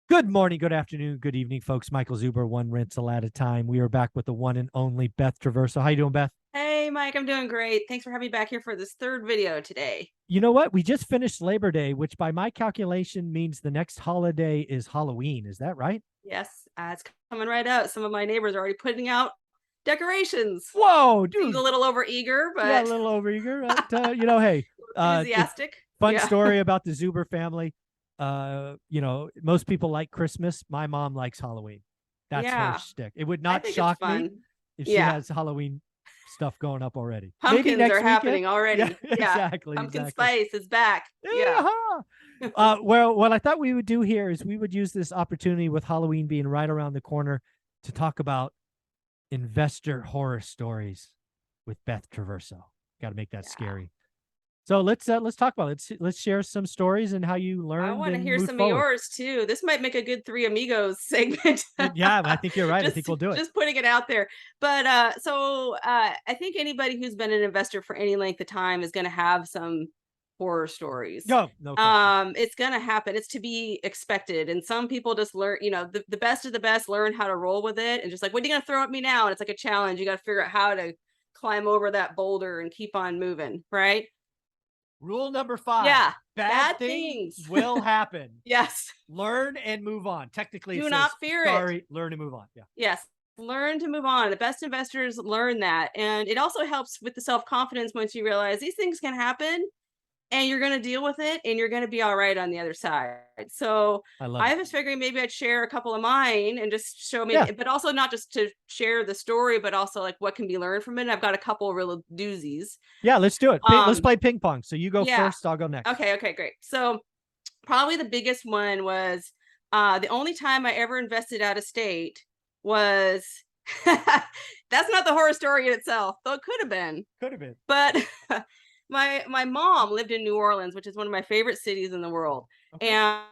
Good morning, good afternoon, good evening, folks. Michael Zuber, one rental at a time. We are back with the one and only Beth Traverso. How you doing, Beth? Hey, Mike, I'm doing great. Thanks for having me back here for this third video today. You know what? We just finished Labor Day, which by my calculation means the next holiday is Halloween. Is that right? Yes, it's coming right up. Some of my neighbors are already putting out decorations. Whoa, Seems a dude. little overeager, Yeah, a but little overeager. Hey, it's enthusiastic. fun Yeah. story about the Zuber family. Most people like Christmas. My mom likes Halloween. That's her Yeah, shtick. It would I not think it's shock me fun. if she Yeah. has Halloween stuff going up already. Maybe Pumpkins are next weekend. happening Yeah, already. Yeah. exactly, Pumpkin exactly. spice is back. Yeah. Yeah. Well, what I thought we would do here is we would use this opportunity with Halloween being right around the corner to talk about investor horror stories with Beth Traverso. Got to make that Yeah. scary. So let's talk about it. Let's share some stories and how you I learned want to and hear moved some of forward. yours too. This might make a good Three Amigos segment. Yeah, I think you're right. I think just we'll do it. just putting it out there. But I think anybody who's been an investor for any length of time is going to have some horror stories. No, no question. It's going to happen. It's to be expected. And some people just learn, the best of the best learn how to roll with it and just like, what are you going to throw at me now? And it's like a challenge. You got to figure out how to climb over that boulder and keep on moving, right? Rule number 5, Yeah, bad bad things things. will happen. Yes. Learn and move on. Technically, it Do says, not fear it. sorry, learn and move on. Yeah. Yes. Learn to move on. The best investors learn that. And it also helps with the self confidence once you realize these things can happen and you're going to deal with it and you're going to be all right on the other side. So I love I it. was figuring maybe I'd share a couple of mine and just show me, Yeah. but also not just to share the story, but also like what can be learned from it. And I've got a couple of real doozies. Yeah, let's do it. Let's Um, play ping pong. So you go yeah. first, I'll go next. Okay, great. So probably the biggest one was the only time I ever invested out of state was that's not the horror story in itself, though it could have been. Could have been. But my mom lived in New Orleans, which is one of my favorite cities in the world. Okay.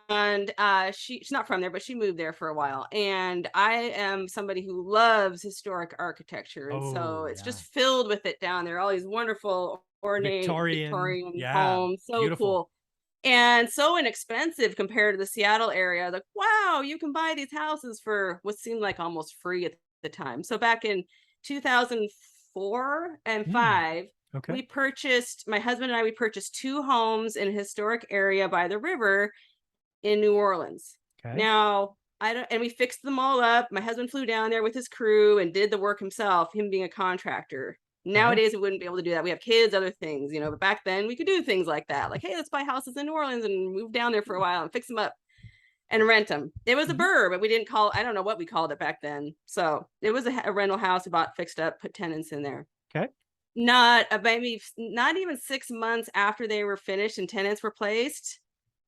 And she's not from there, but she moved there for a while. And I am somebody who loves historic architecture. And so Oh, it's yeah. just filled with it down there. All these wonderful, ornate Victorian. Victorian Yeah. homes. So Beautiful. cool and so inexpensive compared to the Seattle area. Like, wow, you can buy these houses for what seemed like almost free at the time. So back in 2004 and Hmm. 5, Okay. my husband and I, we purchased 2 homes in a historic area by the river in New Orleans. Okay. Now, I don't, and we fixed them all up. My husband flew down there with his crew and did the work himself, him being a contractor. Okay. Nowadays, we wouldn't be able to do that. We have kids, other things, but back then we could do things like that. Like, hey, let's buy houses in New Orleans and move down there for a while and fix them up and rent them. It was a Mhm. burr, but we didn't call, I don't know what we called it back then. So it was a rental house, we bought, fixed up, put tenants in there. Okay. Maybe not even 6 months after they were finished and tenants were placed,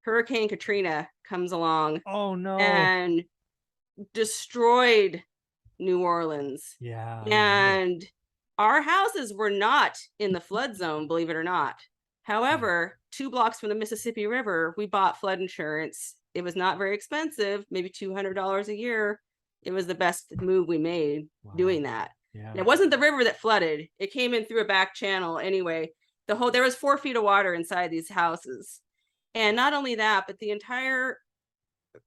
Hurricane Katrina comes along Oh, no. and destroyed New Orleans. Yeah, I remember. And our houses were not in the flood zone, believe it or not. Wow. However, 2 blocks from the Mississippi River, we bought flood insurance. It was not very expensive, maybe $200 a year. It was the best move we made Wow. doing that. And Yeah. it wasn't the river that flooded. It came in through a back channel anyway. There was 4 feet of water inside these houses. And not only that, but the entire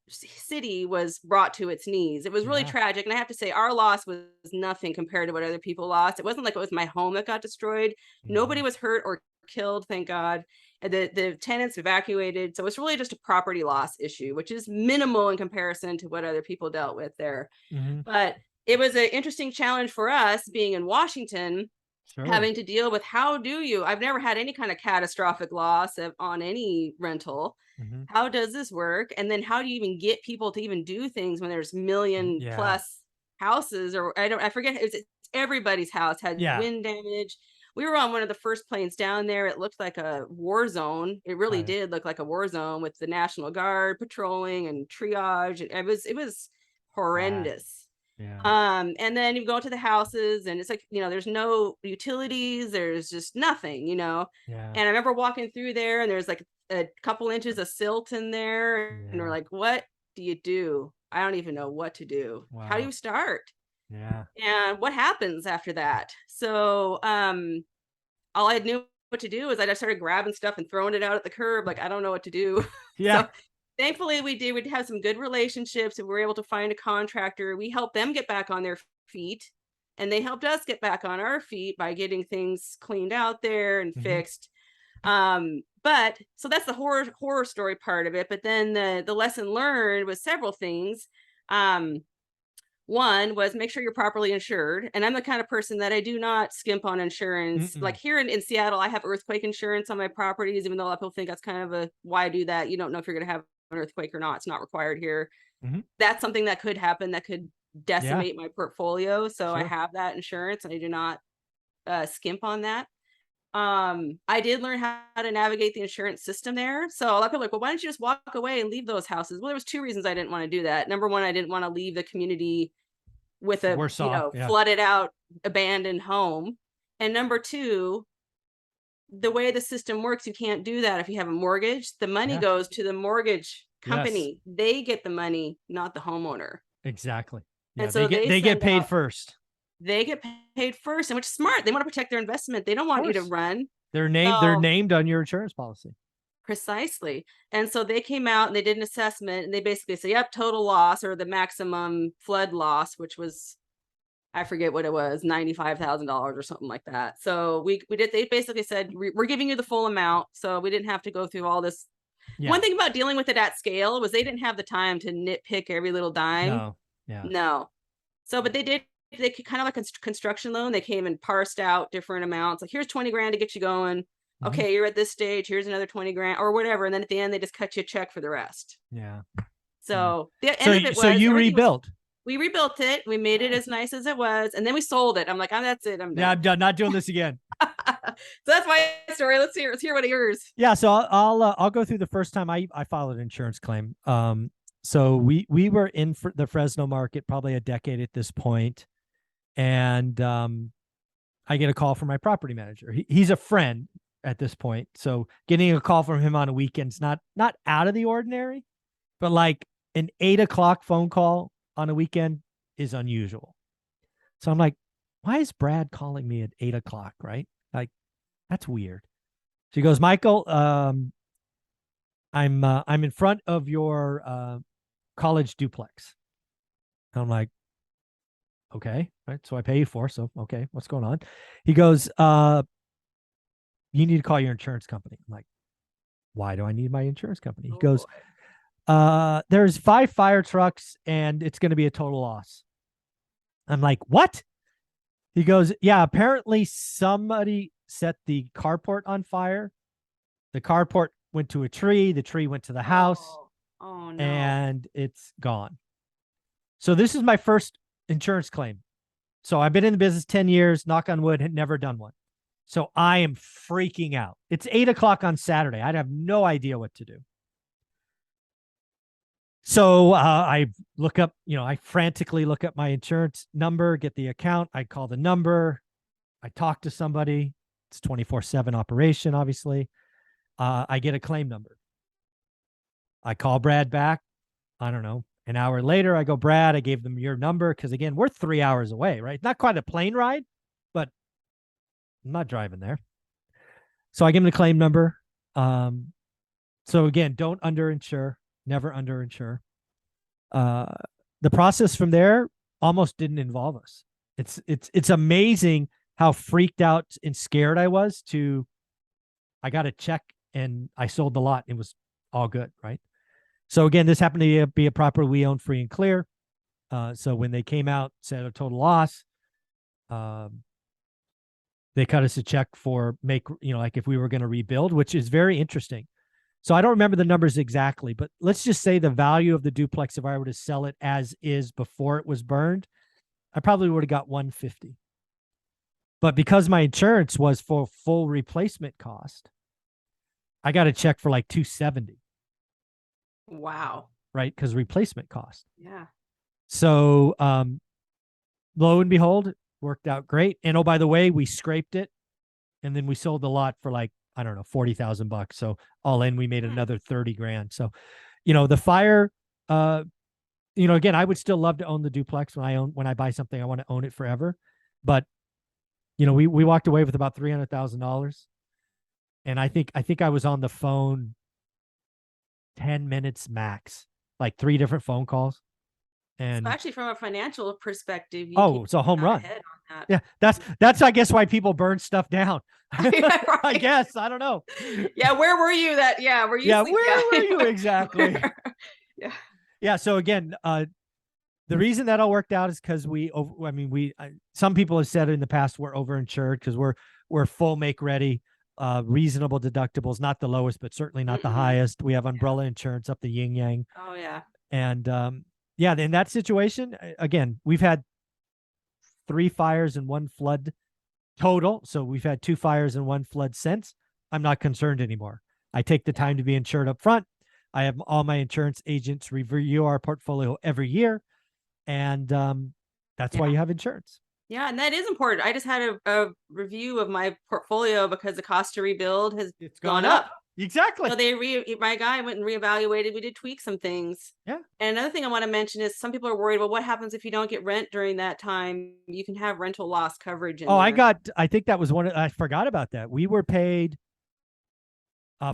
city was brought to its knees. It was really Yeah. tragic. And I have to say, our loss was nothing compared to what other people lost. It wasn't like it was my home that got destroyed. Nobody Mhm. was hurt or killed, thank God. And the tenants evacuated. So it's really just a property loss issue, which is minimal in comparison to what other people dealt with there. Mhm. But it was an interesting challenge for us being in Washington, Sure. having to deal with I've never had any kind of catastrophic loss on any rental. Mhm. How does this work? And then how do you even get people to even do things when there's million Yeah. plus houses, or I forget, it's everybody's house had Yeah. wind damage. We were on one of the first planes down there. It looked like a war zone. It really Right. did look like a war zone with the National Guard patrolling and triage. It was Bad. horrendous. Yeah. And then you go to the houses and it's like, there's no utilities, there's just nothing. Yeah. And I remember walking through there and there's like a couple inches of silt in there. And we're Yeah. like, what do you do? I don't even know what to do. How do Wow. you start? Yeah. And what happens after that? So all I knew what to do is I just started grabbing stuff and throwing it out at the curb. Like, I don't know what to do. Yeah. So thankfully we did. We'd have some good relationships, and we were able to find a contractor. We helped them get back on their feet, and they helped us get back on our feet by getting things cleaned out there and fixed. But so that's the horror story part of it. But then the lesson learned was several things. One was make sure you're properly insured. And I'm the kind of person that I do not skimp on insurance. Like here in Seattle, I have earthquake insurance on my properties, even though a lot of people think that's kind of a why do that. You don't know if you're going to have an earthquake or not. It's not required here. That's something that could happen, that could decimate my portfolio. So I have that insurance, and I do not skimp on that. I did learn how to navigate the insurance system there. So a lot of people are like, well, why don't you just walk away and leave those houses? Well, there was two reasons I didn't want to do that. Number one, I didn't want to leave the community with a flooded out, abandoned home. And number two, the way the system works, you can't do that if you have a mortgage. The money goes to the mortgage company. They get the money, not the homeowner. Exactly. Yeah, and so they get paid first. They get paid first, and which is smart. They want to protect their investment. They don't want you to run. They're named on your insurance policy. Precisely. And so they came out and they did an assessment, and they basically say, yep, total loss, or the maximum flood loss, which was, I forget what it was, $95,000 or something like that. So we did, they basically said, we're giving you the full amount. So we didn't have to go through all this. One thing about dealing with it at scale was they didn't have the time to nitpick every little dime. No. So, but they kind of like a construction loan. They came and parsed out different amounts. Like, here's 20 grand to get you going. Okay, you're at this stage. Here's another 20 grand or whatever. And then at the end, they just cut you a check for the rest. So the end of it was, so you rebuilt. We rebuilt it. We made it as nice as it was. And then we sold it. I'm like, oh, that's it. I'm done. I'm done. Not doing this again. So that's my story. Let's hear one of yours. Yeah. So I'll go through the first time I filed an insurance claim. So we were in the Fresno market probably a decade at this point. And I get a call from my property manager. He's a friend at this point. So getting a call from him on a weekend's not out of the ordinary, but like an 8 o'clock phone call on a weekend is unusual. So I'm like, why is Brad calling me at 8 o'clock? Right? Like, that's weird. So he goes, Michael, I'm in front of your college duplex. And I'm like, okay, right. So I pay you for, so okay, what's going on? He goes, you need to call your insurance company. I'm like, why do I need my insurance company? He goes, there's 5 fire trucks and it's going to be a total loss. I'm like, what? He goes, yeah, apparently somebody set the carport on fire. The carport went to a tree. The tree went to the house. Oh no. And it's gone. So this is my first insurance claim. So I've been in the business 10 years, knock on wood, had never done one. So I am freaking out. It's 8 o'clock on Saturday. I'd have no idea what to do. So I look up, I frantically look up my insurance number, get the account. I call the number. I talk to somebody. It's 24/7 operation, obviously. I get a claim number. I call Brad back. I don't know. An hour later, I go, Brad, I gave them your number because, again, we're 3 hours away, right? Not quite a plane ride, but I'm not driving there. So I give him the claim number. So, again, don't underinsure. Never underinsure. The process from there almost didn't involve us. It's amazing how freaked out and scared I was I got a check and I sold the lot. It was all good, right? So again, this happened to be a property we own free and clear. So when they came out, said a total loss, they cut us a check for like if we were going to rebuild, which is very interesting. So I don't remember the numbers exactly, but let's just say the value of the duplex, if I were to sell it as is before it was burned, I probably would have got 150. But because my insurance was for full replacement cost, I got a check for like 270. Wow. Right? Because replacement cost. Yeah. So lo and behold, it worked out great. And oh, by the way, we scraped it and then we sold the lot for like, I don't know, $40,000. So all in, we made another 30 grand. So, the fire, again, I would still love to own the duplex when I buy something, I want to own it forever. But, we walked away with about $300,000. And I think I was on the phone 10 minutes max, like 3 different phone calls. So And actually, from a financial perspective, you oh, it's a home got run. ahead on that. Yeah, that's I guess why people burn stuff down. Yeah, I right. guess, I don't know. Yeah, where were you were you Yeah, sleep? where were you exactly? Yeah. Yeah, so again, the reason that all worked out is because some people have said in the past we're overinsured because we're full make ready, reasonable deductibles, not the lowest, but certainly not the highest. We have umbrella insurance up the yin yang. Oh yeah. And yeah, in that situation, again, we've had 3 fires and 1 flood total. So we've had 2 fires and 1 flood since. I'm not concerned anymore. I take the time to be insured up front. I have all my insurance agents review our portfolio every year. And that's why you have insurance. Yeah, and that is important. I just had a review of my portfolio because the cost to rebuild has gone up. Exactly. So my guy went and reevaluated. We did tweak some things. Yeah. And another thing I want to mention is some people are worried, well, what happens if you don't get rent during that time? You can have rental loss coverage in there. I think that was I forgot about that. We were paid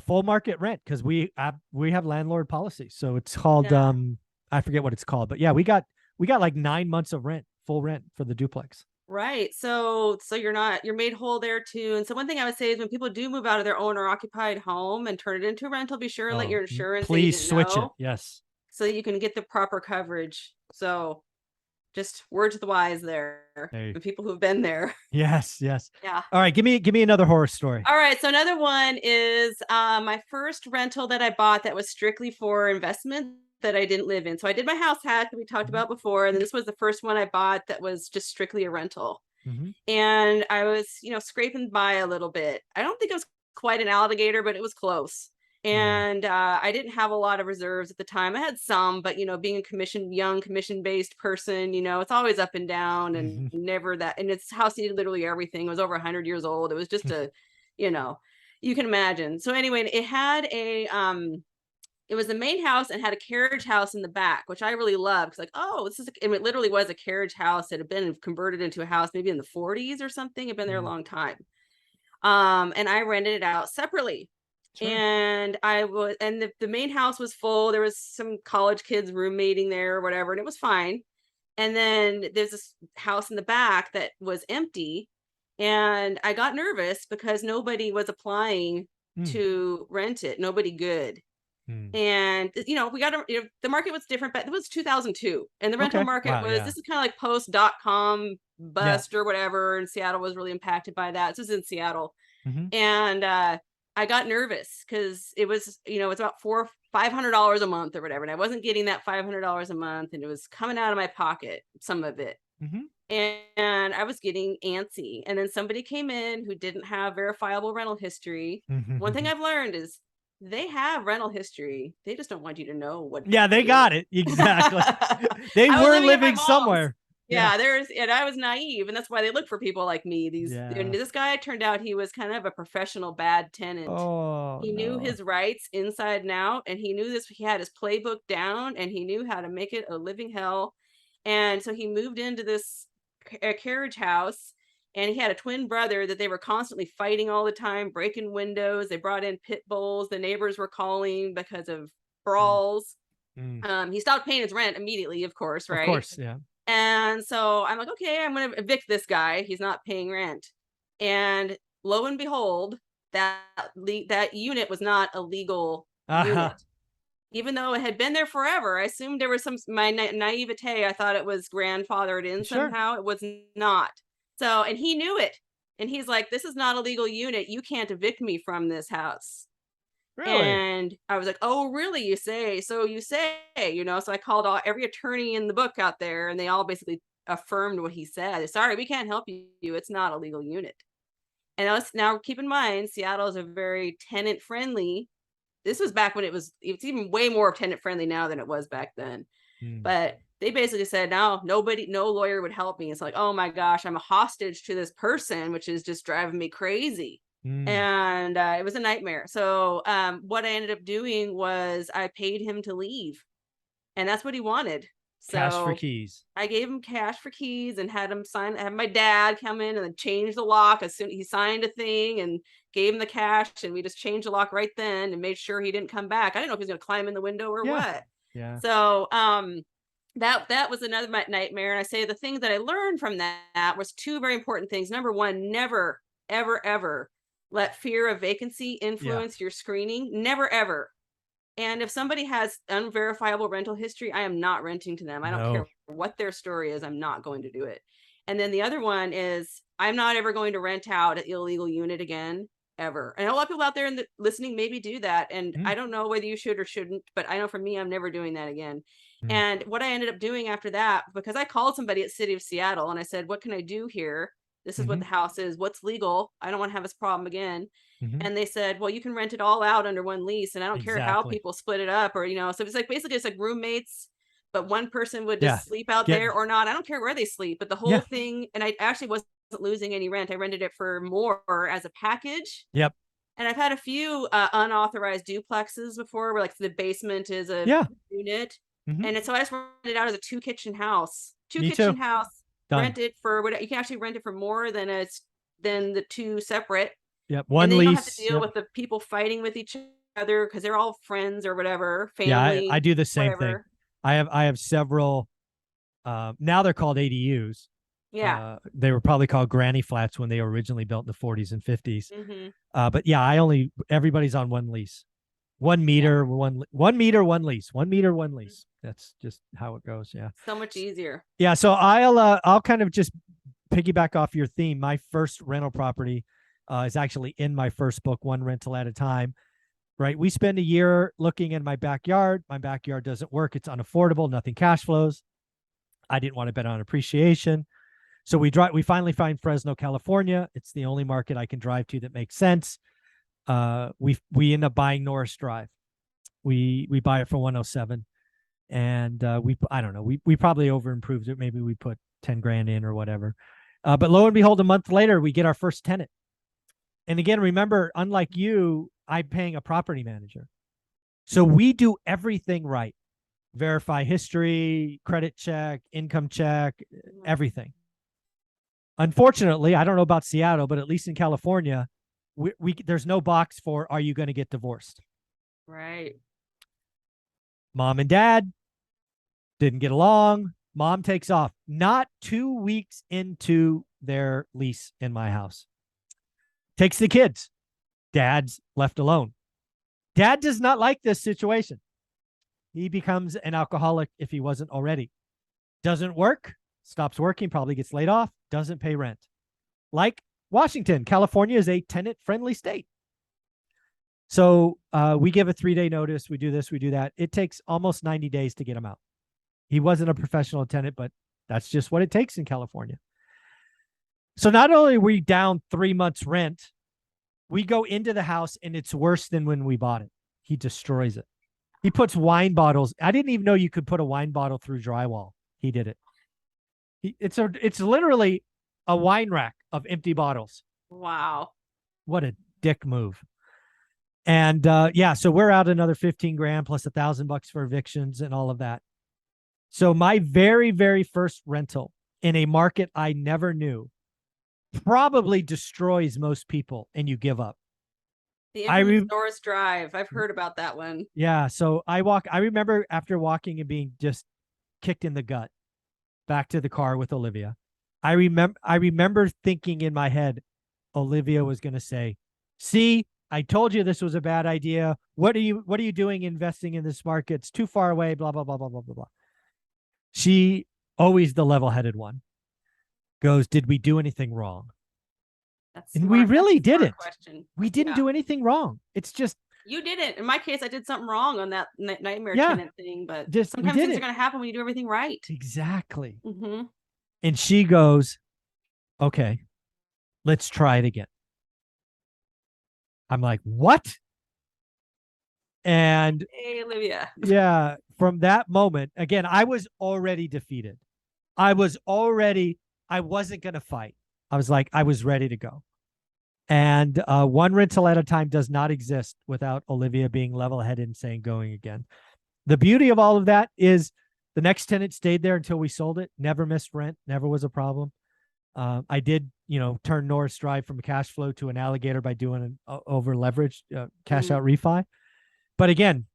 full market rent because we have landlord policy. So it's called I forget what it's called, but yeah, we got like 9 months of rent, full rent for the duplex. Right. So you're made whole there too. And so one thing I would say is when people do move out of their owner occupied home and turn it into a rental, be sure and let your insurance Please agent switch know, it. Yes. so you can get the proper coverage. So just word to the wise there. Hey. The people who've been there. Yes, yes. Yeah. All right, give me another horror story. All right. So another one is my first rental that I bought that was strictly for investment that I didn't live in. So I did my house hack that we talked about before, and then this was the first one I bought that was just strictly a rental. And I was, scraping by a little bit. I don't think it was quite an alligator, but it was close. And I didn't have a lot of reserves at the time. I had some, but being a young commission-based person, it's always up and down and never that. And its house needed literally everything. It was over 100 years old. It was just you can imagine. So anyway, it had it was the main house and had a carriage house in the back, which I really loved. It's like, oh, it literally was a carriage house that had been converted into a house maybe in the 40s or something. It had been there a long time. And I rented it out separately. Sure. And the main house was full. There was some college kids roommating there or whatever, and it was fine. And then there's this house in the back that was empty. And I got nervous because nobody was applying to rent it. Nobody good. And we got the market was different, but it was 2002, and the rental market this is kind of like post.com bust or whatever, and Seattle was really impacted by that. This was in Seattle. And I got nervous because it was it's about $500 a month or whatever, and I wasn't getting that $500 a month, and it was coming out of my pocket, some of it. And I was getting antsy. And then somebody came in who didn't have verifiable rental history. One thing I've learned is they have rental history. They just don't want you to know what. Yeah, they got it. Exactly. They were living somewhere. Yeah, and I was naive, and that's why they look for people like me. And this guy turned out he was kind of a professional bad tenant. He knew his rights inside and out, and he knew this. He had his playbook down, and he knew how to make it a living hell. And so he moved into this carriage house. And he had a twin brother that they were constantly fighting all the time, breaking windows. They brought in pit bulls. The neighbors were calling because of brawls. He stopped paying his rent immediately, of course, right? Of course, yeah. And so I'm like, okay, I'm going to evict this guy. He's not paying rent. And lo and behold, that unit was not a legal unit. Even though it had been there forever. I assumed there was my naivete. I thought it was grandfathered in somehow. It was not. So, and he knew it. And he's like, this is not a legal unit. You can't evict me from this house. Really? And I was like, oh, really? You say? So you say, so I called every attorney in the book out there, and they all basically affirmed what he said. Sorry, we can't help you. It's not a legal unit. And now keep in mind, Seattle is a very tenant friendly. This was back when it's even way more tenant friendly now than it was back then. But they basically said, no lawyer would help me. It's like, oh my gosh, I'm a hostage to this person, which is just driving me crazy. And it was a nightmare. So what I ended up doing was I paid him to leave. And that's what he wanted. Cash for So keys. I gave him cash for keys and had him sign. Had my dad come in and then change the lock as soon he signed a thing and gave him the cash, and we just changed the lock right then and made sure he didn't come back. I didn't know if he was going to climb in the window or Yeah. what. Yeah. So that was another nightmare. And I say the thing that I learned from that was two very important things. Number one, never, ever, ever let fear of vacancy influence your screening. Never, ever. And if somebody has unverifiable rental history, I am not renting to them. I don't care what their story is. I'm not going to do it. And then the other one is I'm not ever going to rent out an illegal unit again, ever. And a lot of people out there listening maybe do that. And I don't know whether you should or shouldn't, but I know for me, I'm never doing that again. And what I ended up doing after that, because I called somebody at City of Seattle and I said, what can I do here? This is what the house is. What's legal? I don't want to have this problem again. And they said, well, you can rent it all out under one lease. And I don't care how people split it up, or, so it's like basically it's like roommates, but one person would just sleep out there or not. I don't care where they sleep, but the whole thing. And I actually wasn't losing any rent. I rented it for more as a package. Yep. And I've had a few unauthorized duplexes before where like the basement is a unit. And so I just rented it out as a 2-kitchen house. Rent it for what you can actually rent it for more than the 2 separate. Yep. One and then lease. You don't have to deal with the people fighting with each other because they're all friends or whatever, family. Yeah, I do the same thing. I have several. Now they're called ADUs. Yeah. They were probably called granny flats when they were originally built in the 40s and 50s. But yeah, everybody's on one lease. 1 meter, one meter, one lease. 1 meter, one lease. That's just how it goes. Yeah. So much easier. Yeah. So I'll kind of just piggyback off your theme. My first rental property is actually in my first book, One Rental at a Time. Right. We spend a year looking in my backyard. My backyard doesn't work. It's unaffordable. Nothing cash flows. I didn't want to bet on appreciation. So we finally find Fresno, California. It's the only market I can drive to that makes sense. We end up buying Norris Drive. We buy it for 107. And I don't know. We probably over improved it. Maybe we put 10 grand in or whatever. But lo and behold, a month later, we get our first tenant. And again, remember, unlike you, I'm paying a property manager. So we do everything right. Verify history, credit check, income check, everything. Unfortunately, I don't know about Seattle, but at least in California, there's no box for, are you going to get divorced? Right. Mom and dad didn't get along. Mom takes off. Not 2 weeks into their lease in my house. Takes the kids. Dad's left alone. Dad does not like this situation. He becomes an alcoholic if he wasn't already. Doesn't work. Stops working. Probably gets laid off. Doesn't pay rent. Like Washington, California is a tenant-friendly state. So we give a 3-day notice. We do this, we do that. It takes almost 90 days to get him out. He wasn't a professional tenant, but that's just what it takes in California. So not only are we down 3 months rent, we go into the house and it's worse than when we bought it. He destroys it. He puts wine bottles. I didn't even know you could put a wine bottle through drywall. He did it. It's literally a wine rack of empty bottles. Wow. What a dick move. And so we're out another 15 grand plus $1,000 for evictions and all of that. So my very, very first rental in a market I never knew probably destroys most people, and you give up. The infamous Norris Drive. I've heard about that one. Yeah. So I remember after walking and being just kicked in the gut back to the car with Olivia. I remember thinking in my head, Olivia was going to say, see, I told you this was a bad idea. What are you doing investing in this market? It's too far away, blah, blah, blah, blah, blah, blah, blah. She, always the level-headed one, goes, did we do anything wrong? And we really didn't. We didn't do anything wrong. It's just. You didn't. In my case, I did something wrong on that nightmare tenant thing, but sometimes things are going to happen when you do everything right. Exactly. Mm-hmm. And she goes, okay, let's try it again. I'm like, what? And hey, Olivia. Yeah, from that moment, again, I was already defeated. I wasn't going to fight. I was like, I was ready to go. And One Rental at a Time does not exist without Olivia being level-headed and saying going again. The beauty of all of that is The next tenant stayed there until we sold it. Never missed rent. Never was a problem. I did, turn Norris Drive from a cash flow to an alligator by doing an over leveraged cash out refi. But again,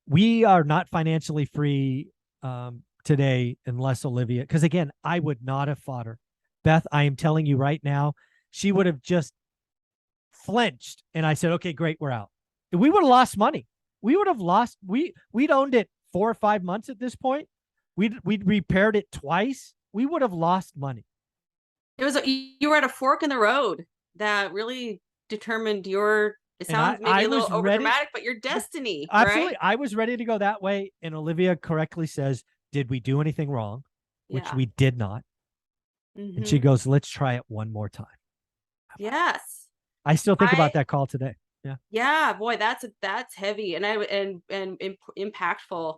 we are not financially free today unless Olivia, because again, I would not have fought her. Beth, I am telling you right now, she would have just flinched. And I said, okay, great, we're out. We would have lost money. We would have lost, we'd owned it 4 or 5 months at this point. We'd repaired it twice. We would have lost money. You were at a fork in the road that really determined your, it sounds maybe a little overdramatic, but your destiny. Absolutely. Right? I was ready to go that way. And Olivia correctly says, did we do anything wrong? Which we did not. And she goes, let's try it one more time. Yes. I still think about that call today. Yeah. Yeah, boy, that's heavy and impactful.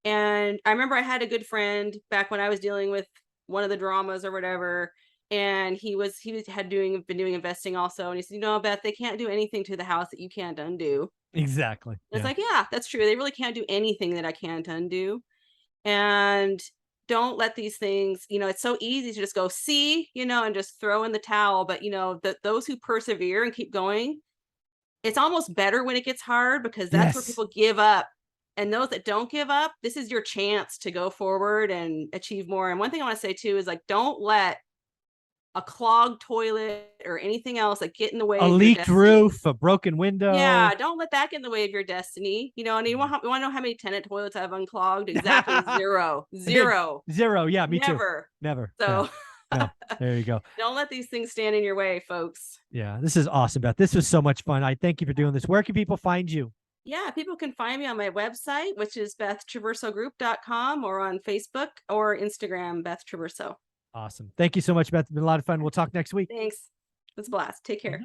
And I remember I had a good friend back when I was dealing with one of the dramas or whatever, and he had been doing investing also, and he said, Beth, they can't do anything to the house that you can't undo. Exactly. It's like, yeah, that's true. They really can't do anything that I can't undo. And don't let these things, it's so easy to just go and just throw in the towel. But those who persevere and keep going, it's almost better when it gets hard, because that's where people give up. And those that don't give up, this is your chance to go forward and achieve more. And one thing I want to say too is, like, don't let a clogged toilet or anything else get in the way of your leaked destiny. Roof, a broken window. Yeah, don't let that get in the way of your destiny. And you want to know how many tenant toilets I've unclogged? Exactly. Zero. Yeah, me too. Never. So no, there you go. Don't let these things stand in your way, folks. Yeah, this is awesome, Beth. This was so much fun. I thank you for doing this. Where can people find you? Yeah, people can find me on my website, which is bethtraversogroup.com, or on Facebook or Instagram, Beth Traverso. Awesome. Thank you so much, Beth. It's been a lot of fun. We'll talk next week. Thanks. It was a blast. Take care.